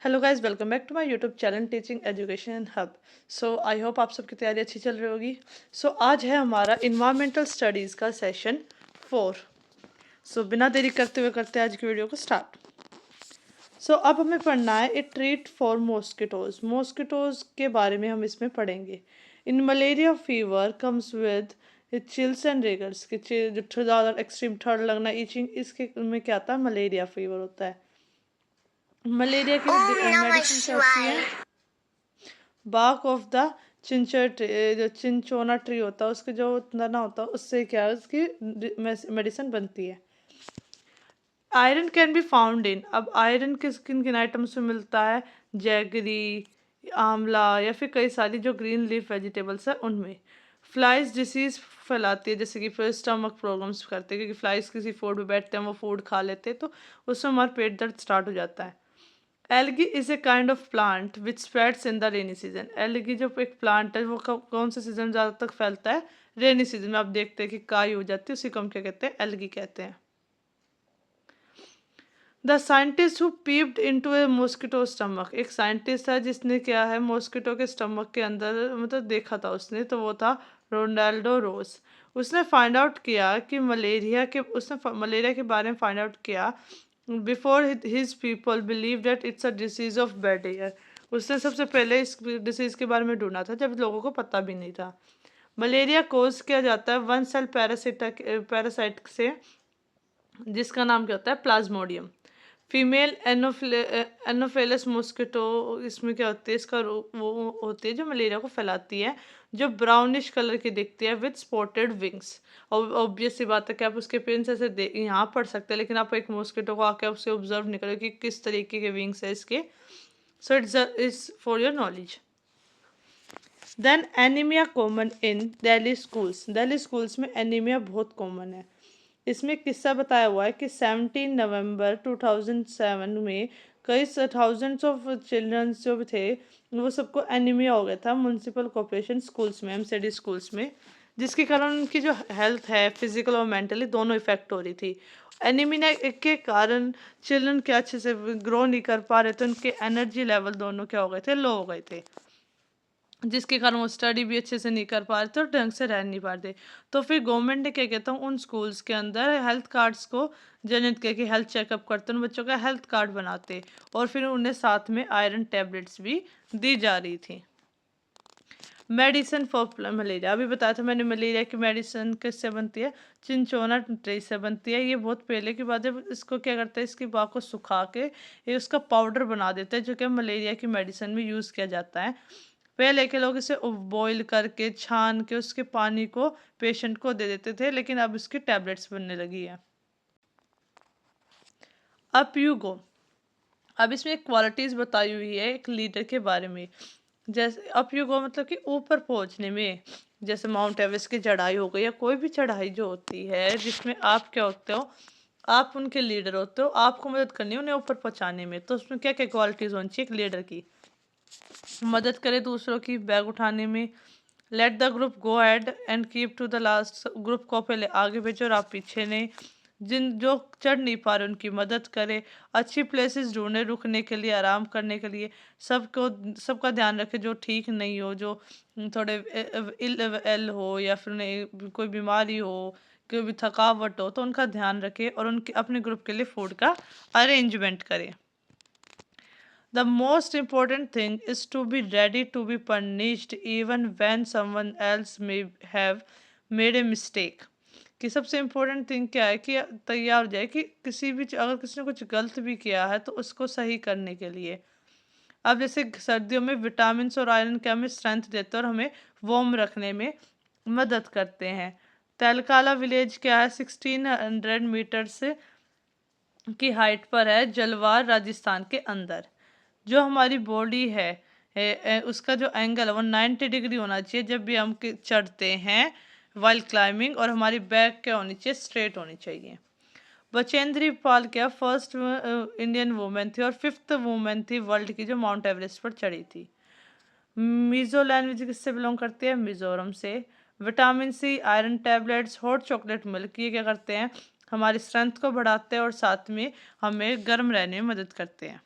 Hello guys, welcome back to my YouTube channel teaching education hub. I hope आप सबकी तैयारी अच्छी चल रही होगी। आज है हमारा इन्वायरमेंटल स्टडीज़ का सेशन 4। बिना देरी करते हुए करते हैं आज की वीडियो को स्टार्ट। अब हमें पढ़ना है ए ट्रीट फॉर मॉस्किटोज। मॉस्किटोज के बारे में हम इसमें पढ़ेंगे। इन malaria fever comes with chills and riggers, कि जो ज़्यादा एक्सट्रीम ठंड लगना, ईचिंग, इसके में क्या आता है, मलेरिया फीवर होता है। मलेरिया की मेडिसिन क्या होती है? बार्क ऑफ द चिंचर ट्री, जो चिंचोना ट्री होता है उसके जो तना होता है उससे क्या है, उसकी मेडिसिन बनती है। Iron can be found in, अब आयरन किस किन किन आइटम्स में मिलता है? जैगरी, आंवला या फिर कई सारी जो ग्रीन लीफ वेजिटेबल्स है उनमें। फ्लाइज डिसीज फैलाती है, जैसे कि फिर स्टमक प्रॉब्लम्स करते हैं, क्योंकि फ्लाइज किसी फूड पे बैठते हैं, वो फूड खा लेते हैं तो उसमें हमारा पेट दर्द स्टार्ट हो जाता है। Algae is a kind of plant which spreads in the rainy season. Algae जो एक प्लांट है वो कौन से सीजन में ज़्यादा तक फैलता है? रेनी सीजन में। आप देखते हैं कि काई हो जाती है, उसी को हम क्या कहते हैं? एल्गी कहते हैं। The scientist who peeped into A mosquito stomach, एक साइंटिस्ट है जिसने क्या है, मॉस्किटो के स्टमक के अंदर मतलब देखा था उसने, तो वो था रोनाल्डो रोज। उसने फाइंड आउट किया कि मलेरिया के बारे में फाइंड आउट किया before his people believe that it's a disease of bad air. उसने सबसे पहले इस डिसीज के बारे में ढूंढा था जब लोगों को पता भी नहीं था। मलेरिया कोज किया जाता है वन सेल पैरासाइट से, जिसका नाम क्या होता है? प्लाज्मोडियम। फीमेल एनोफेलस मॉस्किटो, इसमें क्या होती है, इसका वो होती है जो मलेरिया को फैलाती है, जो ब्राउनिश कलर की दिखती है विद स्पॉटेड विंग्स। और ऑब्वियस सी बात है कि आप उसके पेन ऐसे यहाँ पढ़ सकते हैं, लेकिन आप एक मॉस्किटो को आके उससे ऑब्जर्व नहीं करोगे कि किस तरीके के विंग्स है इसके। So it's for your knowledge. Then anaemia common in Delhi schools. Delhi schools में एनीमिया बहुत कॉमन है। इसमें किस्सा बताया हुआ है कि 17 नवंबर 2007 में कई थाउजेंड्स ऑफ चिल्ड्रन जो थे वो सबको एनीमिया हो गया था म्यूनसिपल कॉर्पोरेशन स्कूल्स में, एमसीडी स्कूल्स में, जिसके कारण उनकी जो हेल्थ है फिजिकल और मेंटली दोनों इफेक्ट हो रही थी। एनीमिया के कारण चिल्ड्रन के अच्छे से ग्रो नहीं कर पा रहे थे, उनके एनर्जी लेवल दोनों क्या हो गए थे? लो हो गए थे, जिसके कारण वो स्टडी भी अच्छे से नहीं कर पा रहे थे और ढंग से रह नहीं पा रहे थे। तो फिर गवर्नमेंट ने क्या कहता हूँ, उन स्कूल्स के अंदर हेल्थ कार्ड्स को जनरेट करके हेल्थ चेकअप करते, उन बच्चों का हेल्थ कार्ड बनाते और फिर उन्हें साथ में आयरन टैबलेट्स भी दी जा रही थी। मेडिसिन फॉर मलेरिया, अभी बताया था मैंने, मलेरिया की मेडिसिन किससे बनती है? चिंचोना ट्री से बनती है। ये बहुत पहले की बात है। इसको क्या करते हैं, इसकी बाग को सुखा के ये उसका पाउडर बना देते हैं, जो कि मलेरिया की मेडिसिन में यूज़ किया जाता है। पहले के लोग इसे बॉईल करके छान के उसके पानी को पेशेंट को दे देते थे, लेकिन अब इसकी टैबलेट्स बनने लगी है। अब यू गो, अब इसमें क्वालिटीज बताई हुई है एक लीडर के बारे में। जैसे अप यू गो मतलब कि ऊपर पहुंचने में, जैसे माउंट एवरेस्ट की चढ़ाई हो गई या कोई भी चढ़ाई जो होती है जिसमें आप क्या होते हो, आप उनके लीडर होते हो, आपको मदद करनी है उन्हें ऊपर पहुंचाने में। तो उसमें क्या क्या क्वालिटीज होनी चाहिए एक लीडर की? मदद करे दूसरों की बैग उठाने में। Let the group go ahead and keep to the last, group को पहले आगे भेजो और आप पीछे नहीं। जिन जो चढ़ नहीं पा रहे उनकी मदद करे। अच्छी प्लेसेस ढूंढे रुकने के लिए, आराम करने के लिए। सबका ध्यान रखे जो ठीक नहीं हो, जो थोड़े इल हो या फिर उन्हें कोई बीमारी हो, कोई भी थकावट हो, तो उनका ध्यान रखे और उनके अपने ग्रुप के लिए फूड का अरेंजमेंट करे। The most important thing is to be ready to be punished even when someone else may have made a mistake. कि सबसे इम्पोर्टेंट थिंग क्या है कि तैयार हो जाए कि अगर किसी ने कुछ गलत भी किया है तो उसको सही करने के लिए। अब जैसे सर्दियों में विटामिन और आयरन के हमें स्ट्रेंथ देते हैं और हमें वार्म रखने में मदद करते हैं। तेलकाला विलेज क्या है, 1600 मीटर से की हाइट पर है, जलवार राजस्थान के अंदर। जो हमारी बॉडी है उसका जो एंगल है वो 90 डिग्री होना चाहिए जब भी हम चढ़ते हैं वाइल क्लाइंबिंग, और हमारी बैक क्या होनी चाहिए? स्ट्रेट होनी चाहिए। बचेंद्री पाल क्या फर्स्ट इंडियन वुमेन थी और 5th वुमेन थी वर्ल्ड की जो माउंट एवरेस्ट पर चढ़ी थी। मिजो लैंग्वेज किससे बिलोंग करती है? मिजोरम से। Vitamin C, iron tablets, hot chocolate milk, ये क्या करते हैं? हमारी स्ट्रेंथ को बढ़ाते हैं और साथ में हमें गर्म रहने में मदद करते हैं।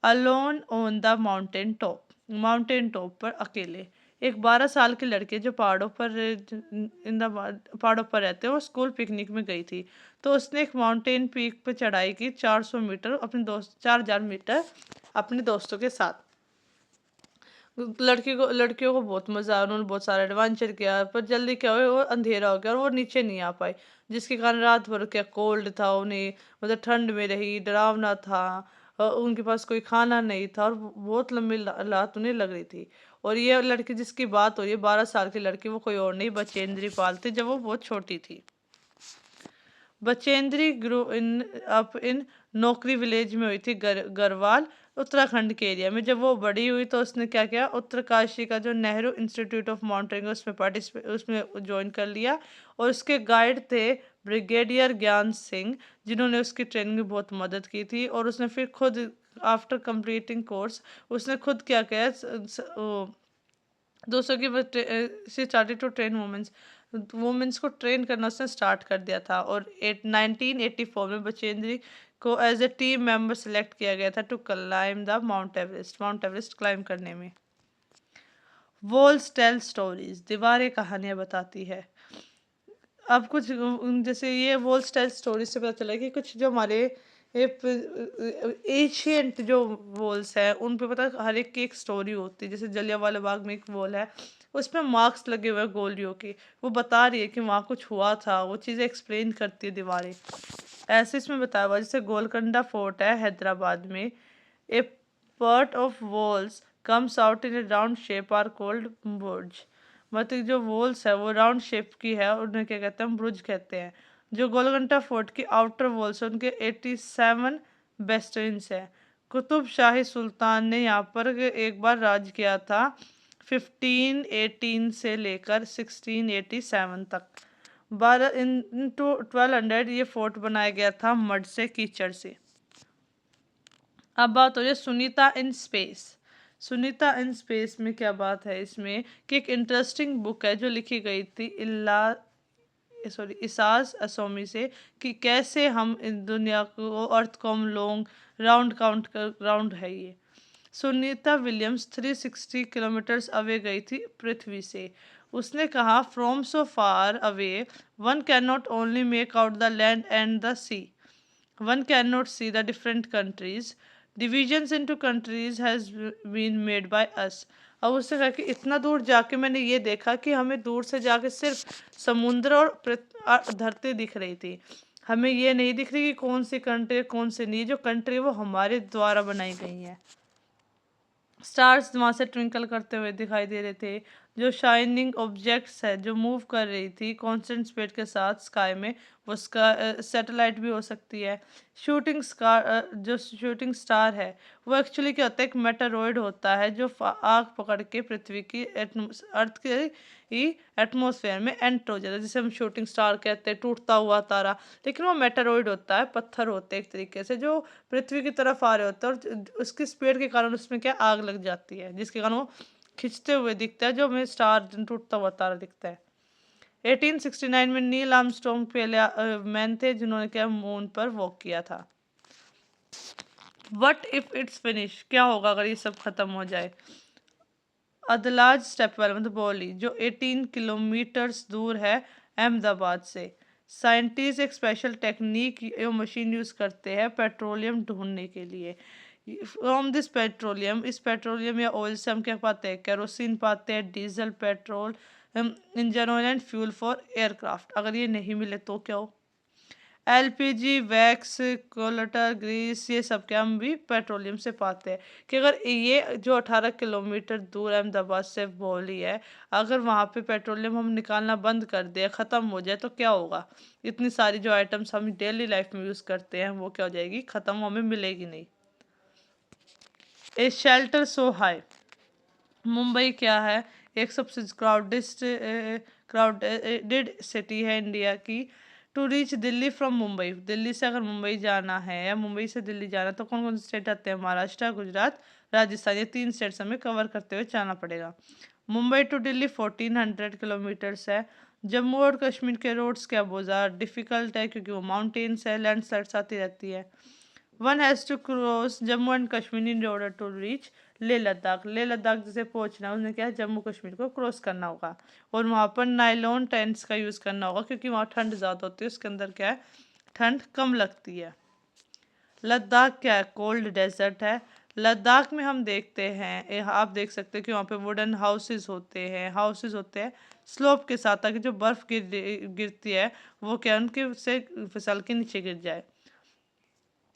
Alone on the mountain top पर अकेले। एक 12 साल की लड़की जो पहाड़ों पर इन द पहाड़ों पर रहते हैं, वो स्कूल पिकनिक में गई थी। तो उसने एक माउंटेन पीक पे चढ़ाई की 400 मीटर अपने दोस्त 4000 मीटर अपने दोस्तों के साथ। लड़कियों को बहुत मजा आया, उन्होंने बहुत सारा एडवेंचर किया, पर जल्दी क्या हुआ, वो अंधेरा हो गया और वो नीचे नहीं आ पाई, जिसके कारण रात भर क्या कोल्ड था उन्हें, मतलब ठंड में रही, डरावना था। उनके पास कोई खाना नहीं था और बहुत लंबी रात उन्हें लग रही थी। और ये लड़की जिसकी बात हो रही है, 12 साल की लड़की, वो कोई और नहीं बचेंद्री पाल थी, जब वो बहुत छोटी थी। Bachendri grow in up in नौकरी विलेज में हुई थी, गढ़वाल उत्तराखंड के एरिया में। जब वो बड़ी हुई तो उसने क्या किया, उत्तरकाशी का जो नेहरू इंस्टीट्यूट ऑफ माउंटेनिंग उसमें ज्वाइन कर लिया। और उसके गाइड थे ब्रिगेडियर ज्ञान सिंह, जिन्होंने उसकी ट्रेनिंग में बहुत मदद की थी। और उसने फिर खुद आफ्टर कंप्लीटिंग कोर्स उसने खुद क्या किया, 200 की she started to train womens को ट्रेन करना उसने स्टार्ट कर दिया था। और 1984 में बचेंद्री को as a team member select किया गया था to climb the Mount Everest climb करने में। वॉल्स टेल स्टोरीज, दीवारें कहानियां बताती है। अब कुछ जैसे ये वॉल्स टेल स्टोरीज से पता चला कि कुछ जो हमारे एशियंट जो वॉल्स है, उन पे पता है हर एक की एक स्टोरी होती है। जैसे जलियांवाला बाग में एक वॉल है, उसमें मार्क्स लगे हुए हैं गोलियों के, वो बता रही है कि वहाँ कुछ हुआ था, वो चीज़ें एक्सप्लेन करती है दीवारें। ऐसे इसमें बताया हुआ, जैसे गोलकोंडा फोर्ट है हैदराबाद में, a part of walls comes out in a round shape are called बुर्ज। मतलब जो वॉल्स है वो राउंड शेप की है, उन्हें क्या कहते हैं, ब्रुज कहते हैं। जो गोलकोंडा फोर्ट की आउटर वॉल्स है, उनके 87 बेस्टर्न्स है। कुतुब शाही सुल्तान ने यहाँ पर एक बार राज किया था, 1518 से लेकर 1687 तक। 1200 ये फोर्ट बनाया गया था मड से, कीचड़ से। अब बात हो जाए Sunita in space. Sunita in space में क्या बात है इसमें, कि एक इंटरेस्टिंग बुक है जो लिखी गई थी इसास असोमी से, कि कैसे हम इन दुनिया को, अर्थ को हम लोग राउंड है ये। सुनीता विलियम्स 360 किलोमीटर्स अवे गई थी पृथ्वी से। उसने कहा, from so far away one can not only make out the land and the sea, one cannot see the different countries, divisions into countries has been made by us। अब उससे कहा कि इतना दूर जाके मैंने ये देखा कि हमें दूर से जाके सिर्फ समुद्र और धरती दिख रही थी, हमें ये नहीं दिख रही कि कौन सी कंट्री कौन सी नहीं। जो कंट्री वो हमारे द्वारा बनाई गई है। स्टार्स वहाँ से ट्विंकल करते हुए दिखाई दे रहे थे। जो शाइनिंग ऑब्जेक्ट्स है जो मूव कर रही थी कांस्टेंट स्पीड के साथ स्काई में, वो उसका सैटेलाइट भी हो सकती है। जो शूटिंग स्टार है वो एक्चुअली क्या होता है, एक मेटेरॉइड होता है जो आग पकड़ के पृथ्वी की अर्थ के एटमॉस्फेयर में एंटर हो जाता है, जिसे हम शूटिंग स्टार कहते हैं, टूटता हुआ तारा। लेकिन वो मेटेरॉइड होता है, पत्थर होते हैं एक तरीके से, जो पृथ्वी की तरफ आ रहे होते हैं, और उसकी स्पीड के कारण उसमें क्या आग लग जाती है, जिसके कारण वो खिंचते हुए दिखता है, जो हमें स्टार टूटता हुआ तारा दिखता है। 1869 में नील आर्मस्ट्रॉन्ग पहले मैन थे जिन्होंने क्या मून पर वॉक किया था। वट इफ इट्स फिनिश, क्या होगा अगर ये सब खत्म हो जाए। अदलाज स्टेप वेल मतलब बॉली, जो 18 किलोमीटर्स दूर है अहमदाबाद से। साइंटिस्ट एक स्पेशल टेक्निक या मशीन यूज करते हैं पेट्रोलियम ढूंढने के लिए। फ्रॉम दिस पेट्रोलियम, इस पेट्रोलियम या ऑयल से हम क्या पाते हैं, केरोसिन पाते हैं, diesel, petrol, engine oil and fuel for aircraft. अगर ये नहीं मिले तो क्या हो, एलपीजी, वैक्स, कोलटर, ग्रीस, ये सब क्या हम भी पेट्रोलियम से पाते हैं। कि अगर ये जो 18 किलोमीटर दूर अहमदाबाद से बॉली है, अगर वहाँ पे पेट्रोलियम हम निकालना बंद कर दें, ख़त्म हो जाए, तो क्या होगा, इतनी सारी जो आइटम्स हम डेली लाइफ में यूज़ करते हैं वो क्या हो जाएगी, ख़त्म, हमें मिलेगी नहीं। A shelter so high, Mumbai क्या है, एक सबसे क्राउडेड सिटी है इंडिया की। To reach Delhi from Mumbai, Delhi से अगर मुंबई जाना है या मुंबई से दिल्ली जाना, तो कौन कौन से स्टेट आते हैं, महाराष्ट्र, गुजरात, राजस्थान, ये 3 स्टेट्स हमें कवर करते हुए जाना पड़ेगा। मुंबई टू दिल्ली 1400 किलोमीटर्स है। जम्मू और कश्मीर के रोड्स क्या बहुत ज़्यादा डिफिकल्ट है, क्योंकि वो माउंटेन्स है, लैंडस्लाइड्स आती रहती है। One has to cross Jammu and Kashmir in order to reach Leh Ladakh. Leh Ladakh जिसे पहुंचना है उसने क्या है, जम्मू कश्मीर को क्रॉस करना होगा। और वहाँ पर नायलॉन टेंट्स का यूज़ करना होगा क्योंकि वहाँ ठंड ज़्यादा होती है, उसके अंदर क्या है, ठंड कम लगती है। लद्दाख क्या है, कोल्ड डेजर्ट है। लद्दाख में हम देखते हैं आप देख सकते हैं कि वहाँ पे वुडन हाउसेज होते हैं स्लोप के साथ, ताकि जो बर्फ़ गिरती है वो क्या उनके उससे फिसल के नीचे गिर जाए।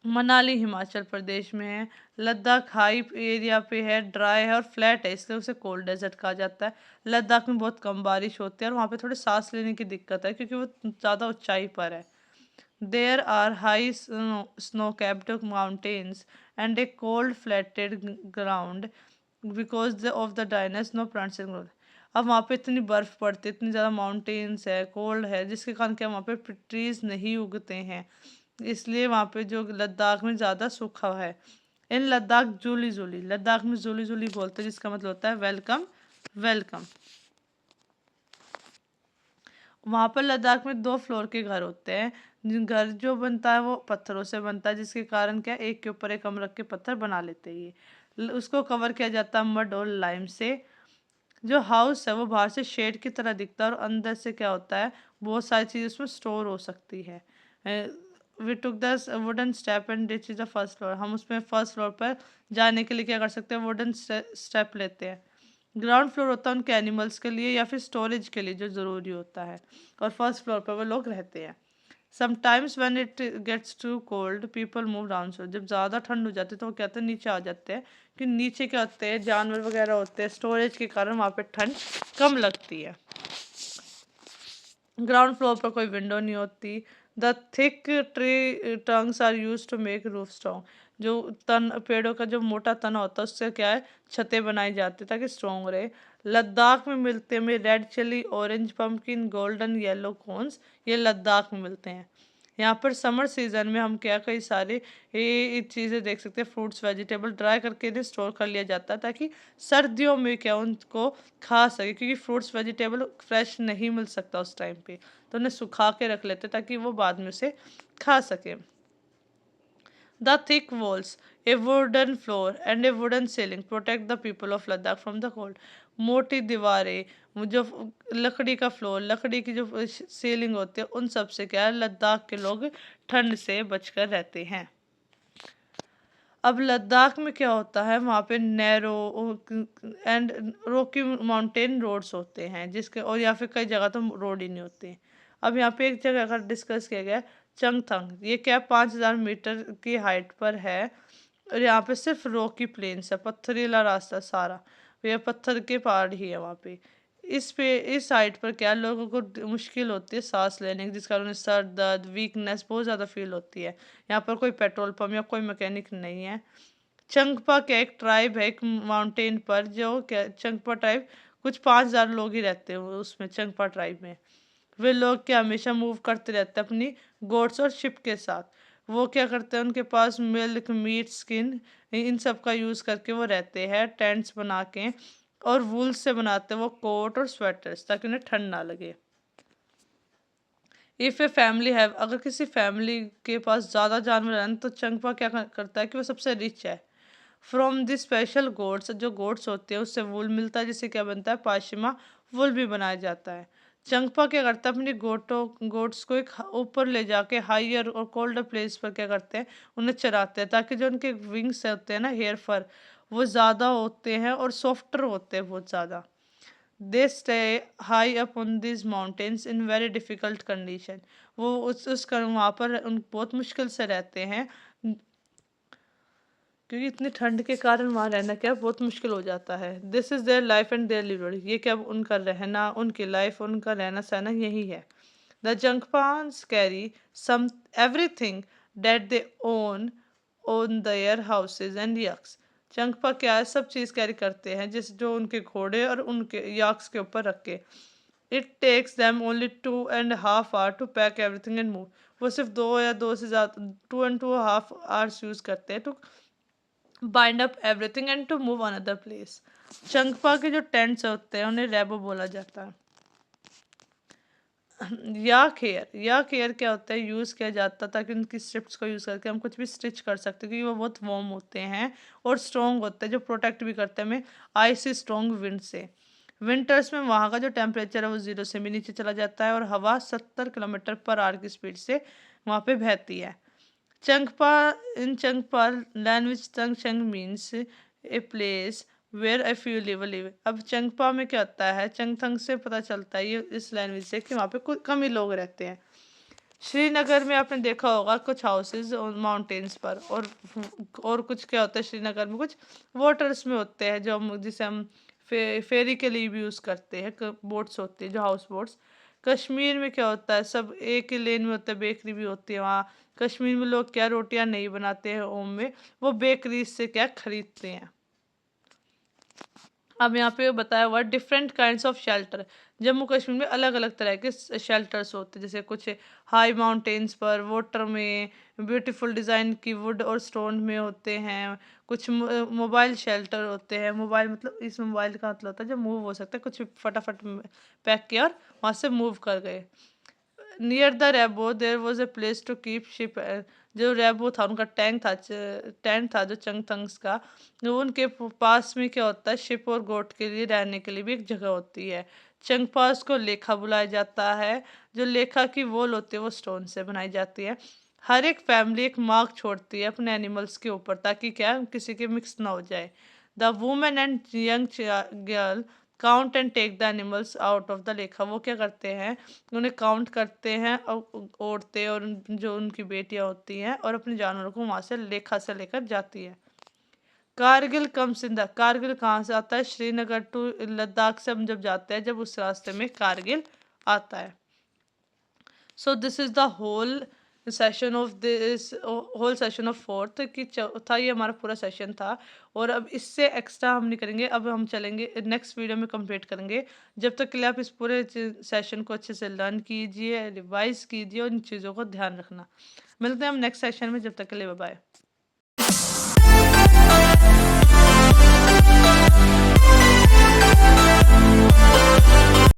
मनाली हिमाचल प्रदेश में है। लद्दाख हाई एरिया पे है, ड्राई है और फ्लैट है, इसलिए उसे कोल्ड डेजर्ट कहा जाता है। लद्दाख में बहुत कम बारिश होती है और वहाँ पे थोड़ी सांस लेने की दिक्कत है क्योंकि वो ज़्यादा ऊंचाई पर है। There are high snow-capped mountains and a cold flatted ground because of the dryness, no plants and growth. अब वहाँ पे इतनी बर्फ पड़ती है, इतनी ज़्यादा माउंटेन्स है, कोल्ड है, जिसके कारण क्या वहाँ पे ट्रीज नहीं उगते हैं, इसलिए वहाँ पे जो लद्दाख में ज़्यादा सूखा है। इन लद्दाख जूली जूली, लद्दाख में जूली जूली बोलते हैं जिसका मतलब होता है वेलकम वेलकम। वहाँ पर लद्दाख में 2 फ्लोर के घर होते हैं। घर जो बनता है वो पत्थरों से बनता है, जिसके कारण क्या एक के ऊपर एक हम रख के पत्थर बना लेते हैं ये। उसको कवर किया जाता है मड और लाइम से। जो हाउस है वो बाहर से शेड की तरह दिखता है और अंदर से क्या होता है, बहुत सारी चीज़ें उसमें स्टोर हो सकती है। We took the wooden step and this is the first floor. हम उसमें फर्स्ट फ्लोर पर जाने के लिए क्या कर सकते हैं, वुडन स्टेप लेते हैं। ग्राउंड फ्लोर होता है उनके एनिमल्स के लिए या फिर स्टोरेज के लिए जो ज़रूरी होता है, और फर्स्ट फ्लोर पर वो लोग रहते हैं। Sometimes when it gets too cold people move down. So जब ज़्यादा ठंड हो जाती है तो वो कहते हैं नीचे आ जाते हैं, कि नीचे क्या होते हैं, जानवर वगैरह होते हैं, स्टोरेज के कारण वहाँ पे ठंड कम लगती है। ग्राउंड फ्लोर पर कोई विंडो नहीं होती। The thick tree trunks are use to make roof strong. जो तन पेड़ों का जो मोटा तना होता है उससे क्या है, छतें बनाई जाती है ताकि स्ट्रॉन्ग रहे। लद्दाख में मिलते हैं red chilli, orange pumpkin, golden yellow corns, ये लद्दाख में मिलते हैं। यहाँ पर समर सीजन में हम क्या कई सारे ये चीज़ें देख सकते हैं, फ्रूट्स वेजिटेबल ड्राई करके इन्हें स्टोर कर लिया जाता है ताकि सर्दियों में क्या उनको खा सके, क्योंकि फ्रूट्स वेजिटेबल फ्रेश नहीं मिल सकता उस टाइम पे, तो उन्हें सुखा के रख लेते ताकि वो बाद में उसे खा सके। The thick walls, A wooden floor and A wooden ceiling protect the people of Ladakh from the cold. मोटी दीवारें, जो लकड़ी का फ्लोर, लकड़ी की जो सीलिंग होती है, उन सब से क्या है, लद्दाख के लोग ठंड से बचकर रहते हैं। अब लद्दाख में क्या होता है, वहाँ पे narrow and rocky mountain roads होते हैं, जिसके और या फिर कई जगह तो रोड ही नहीं होते। अब यहाँ पे एक जगह का डिस्कस किया गया है, चंगथंग। ये क्या 5,000 मीटर की हाइट पर है और यहाँ पे सिर्फ रॉकी प्लेन्स है, पत्थरीला रास्ता सारा, ये पत्थर के पहाड़ ही है वहाँ पे इस साइड पर क्या लोगों को मुश्किल होती है सांस लेने की, जिस कारण उन्हें सर दर्द, वीकनेस बहुत ज़्यादा फील होती है। यहाँ पर कोई पेट्रोल पंप या कोई मैकेनिक नहीं है। चंगपा क्या एक ट्राइब है, एक माउंटेन पर, जो क्या चंगपा ट्राइब, कुछ 5,000 लोग ही रहते हैं उसमें, चंगपा ट्राइब में। वे लोग क्या हमेशा मूव करते रहते हैं अपनी गोट्स और शिप के साथ। वो क्या करते हैं, उनके पास मिल्क, मीट, स्किन, इन सब का यूज़ करके वो रहते हैं टेंट्स बना के, और वूल से बनाते हैं वो कोट और स्वेटर्स ताकि उन्हें ठंड ना लगे। इफ़ ए फैमिली है, अगर किसी फैमिली के पास ज़्यादा जानवर हैं तो चंगपा क्या करता है कि वो सबसे रिच है। फ्रॉम द स्पेशल गोट्स, जो गोट्स होते हैं उससे वूल मिलता है, जिससे क्या बनता है, पाशिमा वूल भी बनाया जाता है। चंगपा क्या करता है, अपनी गोट्स को एक ऊपर ले जाके हाइयर और कोल्डर प्लेस पर क्या करते हैं, उन्हें चराते हैं ताकि जो उनके विंग्स होते हैं ना, हेयर फर, वो ज़्यादा होते हैं और सॉफ्टर होते हैं बहुत ज़्यादा। They stay high up on this mountains in very difficult condition. वो उस वहाँ पर उन बहुत मुश्किल से रहते हैं, क्योंकि इतनी ठंड के कारण वहाँ रहना क्या बहुत मुश्किल हो जाता है। This is their life and their livelihood, ये क्या उनका रहना, उनकी लाइफ, उनका रहना सहना यही है। The Changpas carry some everything that they own their houses and yaks. Changpa क्या है, सब चीज़ कैरी करते हैं जिस जो उनके घोड़े और उनके याक्स के ऊपर रख के। It takes them only 2.5 hour to pack everything and move. वो सिर्फ 2 या 2 से ज़्यादा 2.5 आवर्स यूज़ करते हैं to bind up everything and to move another place. Changpa के जो टेंट्स होते हैं उन्हें रेबो बोला जाता है। या केयर क्या होता है, यूज़ किया जाता है ताकि उनकी स्ट्रिप्स को यूज़ करके हम कुछ भी स्टिच कर सकते हैं, क्योंकि वो बहुत वार्म होते हैं और स्ट्रॉन्ग होते हैं, जो प्रोटेक्ट भी करते हैं हमें आइसी स्ट्रॉन्ग विंड से। विंटर्स में वहाँ का जो टेम्परेचर है वो 0 से भी नीचे चला जाता है और हवा 70 किलोमीटर पर आवर की स्पीड से वहाँ पे बहती है। Changpa in Changpa language Chang means a place where I few live. अब चंगपा में क्या होता है, चंगथंग से पता चलता है ये इस लैंग्वेज से कि वहाँ पे कुछ कम ही लोग रहते हैं। श्रीनगर में आपने देखा होगा कुछ हाउसेज माउंटेन्स पर, और कुछ क्या होता है श्रीनगर में, कुछ वाटर्स में होते हैं जो हम जिसे हम फेरी के लिए भी यूज़ करते हैं, बोट्स होती है जो हाउस बोट्स। कश्मीर में क्या होता है, सब एक ही लेन में होता है, बेकरी भी होती है वहाँ। कश्मीर में लोग क्या रोटियां नहीं बनाते हैं होम में, वो बेकरी से क्या खरीदते हैं। अब यहाँ पे बताया हुआ different kinds of shelter. Jammu Kashmir में अलग अलग तरह के शेल्टर्स होते हैं, जैसे कुछ हाई माउंटेन्स पर, वाटर में, ब्यूटीफुल डिज़ाइन की वुड और स्टोन में होते हैं। कुछ मोबाइल शेल्टर होते हैं, मोबाइल मतलब इस मोबाइल का मतलब होता है जो मूव हो सकता है, कुछ फटाफट पैक किया और वहाँ से मूव कर गए। Near the rebo there was a place to keep sheep. जो रेबो था उनका टैंक था, टेंट था जो चंगथंग्स का, जो उनके पास में क्या होता है, शिप और गोट के लिए रहने के लिए भी एक जगह होती है। चंगपास को लेखा बुलाया जाता है। जो लेखा की वॉल होती है वो स्टोन से बनाई जाती है। हर एक फैमिली एक मार्क छोड़ती है अपने एनिमल्स के ऊपर, ताकि क्या किसी के मिक्स ना हो जाए। The women and young girl count and take the animals out of the लेखा। वो क्या करते हैं, उन्हें काउंट करते हैं, और औरतें और जो उनकी बेटियां होती हैं, और अपने जानवरों को वहां से लेखा से लेकर जाती है। Kargil comes in the, Kargil कहाँ से आता है, श्रीनगर टू लद्दाख से हम जब जाते हैं, जब उस रास्ते में कारगिल आता है। So this is the whole session of fourth की चौथा ये हमारा पूरा सेशन था। और अब इससे एक्स्ट्रा हम नहीं करेंगे, अब हम चलेंगे नेक्स्ट वीडियो में कंप्लीट करेंगे। जब तक के लिए आप इस पूरे सेशन को अच्छे से लर्न कीजिए, रिवाइज कीजिए और इन चीज़ों को ध्यान रखना। मिलते हैं हम नेक्स्ट सेशन में, जब तक के लिए बाय बाय।